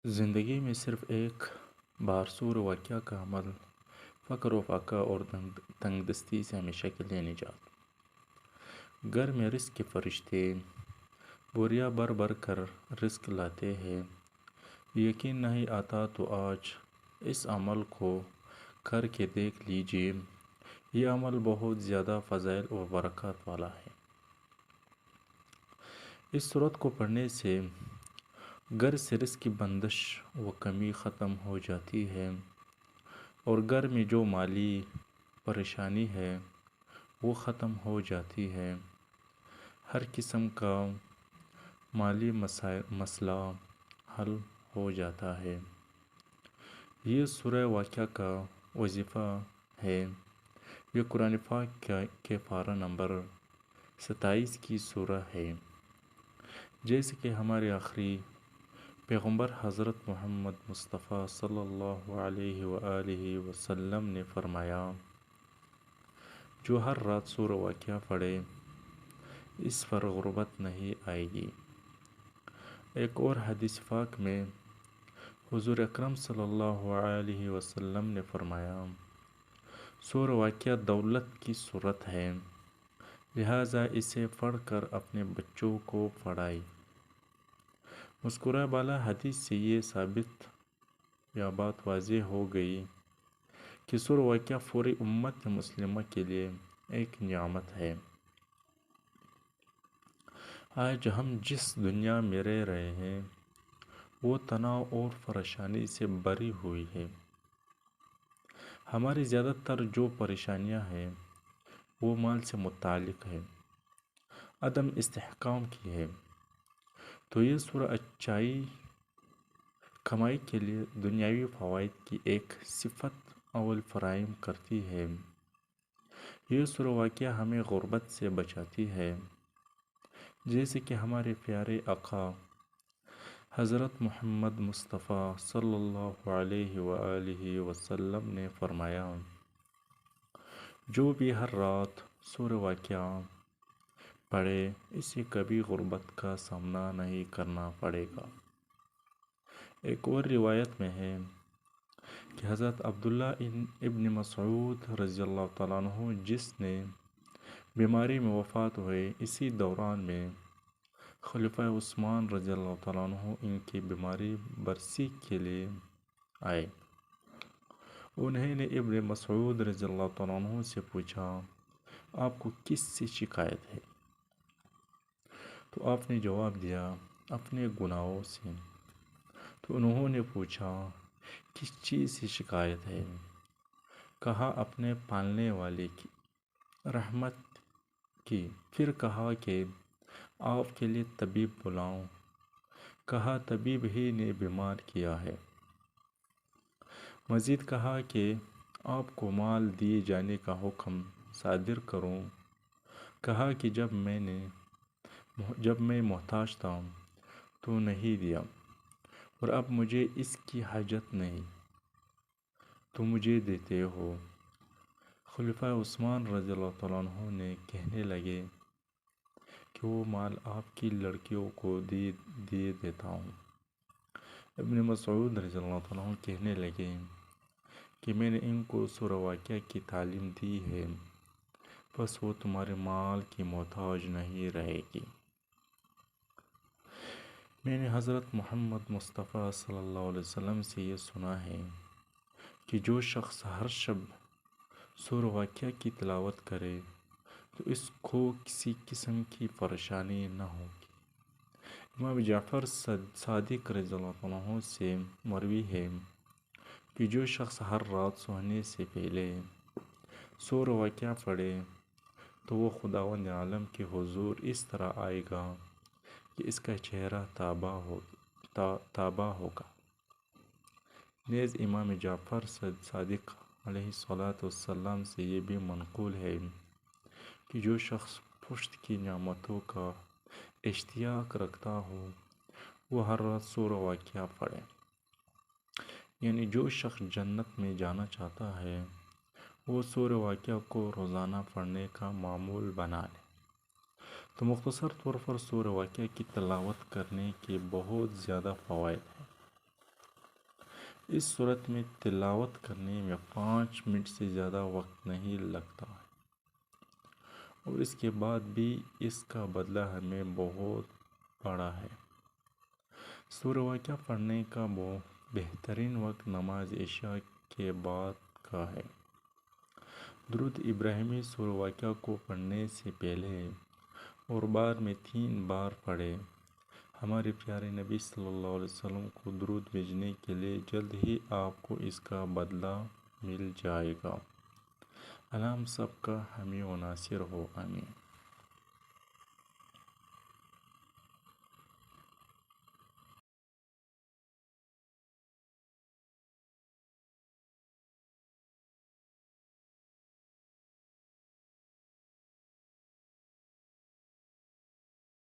زندگی میں صرف ایک بار سور واقعہ کا عمل فقر و فاقہ اور تنگ دستی سے ہمیشہ کے لیے نجات۔ گھر میں رزق کے فرشتے بوریاں بھر بھر کر رزق لاتے ہیں۔ یقین نہیں آتا تو آج اس عمل کو کر کے دیکھ لیجئے۔ یہ عمل بہت زیادہ فضائل اور برکات والا ہے۔ اس سورت کو پڑھنے سے گھر سے رزق کی بندش و کمی ختم ہو جاتی ہے، اور گھر میں جو مالی پریشانی ہے وہ ختم ہو جاتی ہے۔ ہر قسم کا مالی مسئلہ حل ہو جاتا ہے۔ یہ سورہ واقعہ کا وظیفہ ہے۔ یہ قرآن پاک کے پارہ نمبر 27 کی سورہ ہے۔ جیسے کہ ہمارے آخری پیغمبر حضرت محمد مصطفیٰ صلی اللہ علیہ وآلہ وسلم نے فرمایا، جو ہر رات سورہ واقعہ پڑھے اس پر غربت نہیں آئے گی۔ ایک اور حدیث پاک میں حضور اکرم صلی اللہ علیہ وسلم نے فرمایا، سورہ واقعہ دولت کی صورت ہے، لہٰذا اسے پڑھ کر اپنے بچوں کو پڑھائیں۔ مذکورہ بالا حدیث سے یہ ثابت یا بات واضح ہو گئی کہ سورہ واقعہ پوری امت مسلمہ کے لیے ایک نعمت ہے۔ آج ہم جس دنیا میں رہ رہے ہیں وہ تناؤ اور پریشانی سے بھری ہوئی ہے۔ ہماری زیادہ تر جو پریشانیاں ہیں وہ مال سے متعلق ہے، عدم استحکام کی ہے۔ تو یہ سورہ اچائی کمائی کے لیے دنیاوی فوائد کی ایک صفت اول فراہم کرتی ہے۔ یہ سورہ واقعہ ہمیں غربت سے بچاتی ہے، جیسے کہ ہمارے پیارے آقا حضرت محمد مصطفیٰ صلی اللہ علیہ وآلہ وسلم نے فرمایا، جو بھی ہر رات سورہ واقعہ پڑھے اسے کبھی غربت کا سامنا نہیں کرنا پڑے گا۔ ایک اور روایت میں ہے کہ حضرت عبداللہ ابن مسعود رضی اللہ تعالیٰ عنہ جس نے بیماری میں وفات ہوئے، اسی دوران میں خلیفہ عثمان رضی اللہ تعالیٰ عنہ ان کی بیماری برسی کے لیے آئے۔ انہوں نے ابن مسعود رضی اللہ تعالیٰ عنہ سے پوچھا، آپ کو کس سے شکایت ہے؟ تو آپ نے جواب دیا، اپنے گناہوں سے۔ تو انہوں نے پوچھا، کس چیز سے شکایت ہے؟ کہا، اپنے پالنے والے کی رحمت کی۔ پھر کہا کہ آپ کے لیے طبیب بلاؤں؟ کہا، طبیب ہی نے بیمار کیا ہے۔ مزید کہا کہ آپ کو مال دیے جانے کا حکم صادر کروں؟ کہا کہ جب میں محتاج تھا تو نہیں دیا، اور اب مجھے اس کی حاجت نہیں تو مجھے دیتے ہو۔ خلیفہ عثمان رضی اللہ تعالیٰ عنہ نے کہنے لگے کہ وہ مال آپ کی لڑکیوں کو دے دیتا ہوں۔ ابن مسعود رضی اللہ تعالیٰ عنہ کہنے لگے کہ میں نے ان کو سورہ واقعہ کی تعلیم دی ہے، بس وہ تمہارے مال کی محتاج نہیں رہے گی۔ میں نے حضرت محمد مصطفیٰ صلی اللہ علیہ وسلم سے یہ سنا ہے کہ جو شخص ہر شب سورہ واقعہ کی تلاوت کرے تو اس کو کسی قسم کی پریشانی نہ ہوگی۔ امام جعفر صادق رضی اللہ عنہ سے مروی ہے کہ جو شخص ہر رات سونے سے پہلے سورہ واقعہ پڑھے تو وہ خداوند عالم کے حضور اس طرح آئے گا کہ اس کا چہرہ تابہ ہوگا۔ نیز امام جعفر صادق علیہ السلام سے یہ بھی منقول ہے کہ جو شخص پشت کی نعمتوں کا اشتیاق رکھتا ہو وہ ہر رات سورہ واقعہ پڑھے۔ یعنی جو شخص جنت میں جانا چاہتا ہے وہ سورہ واقعہ کو روزانہ پڑھنے کا معمول بنا لے۔ تو مختصر طور پر سورہ واقعہ کی تلاوت کرنے کے بہت زیادہ فوائد ہیں۔ اس صورت میں تلاوت کرنے میں 5 منٹ سے زیادہ وقت نہیں لگتا ہے، اور اس کے بعد بھی اس کا بدلہ ہمیں بہت بڑا ہے۔ سورہ واقعہ پڑھنے کا بہترین وقت نماز عشاء کے بعد کا ہے۔ درود ابراہیمی سورہ واقعہ کو پڑھنے سے پہلے اور بعد میں 3 بار پڑھیں۔ ہمارے پیارے نبی صلی اللہ علیہ وسلم کو درود بھیجنے کے لیے جلد ہی آپ کو اس کا بدلہ مل جائے گا۔ اللہ ہم سب کا حامی و ناصر ہو، آمین۔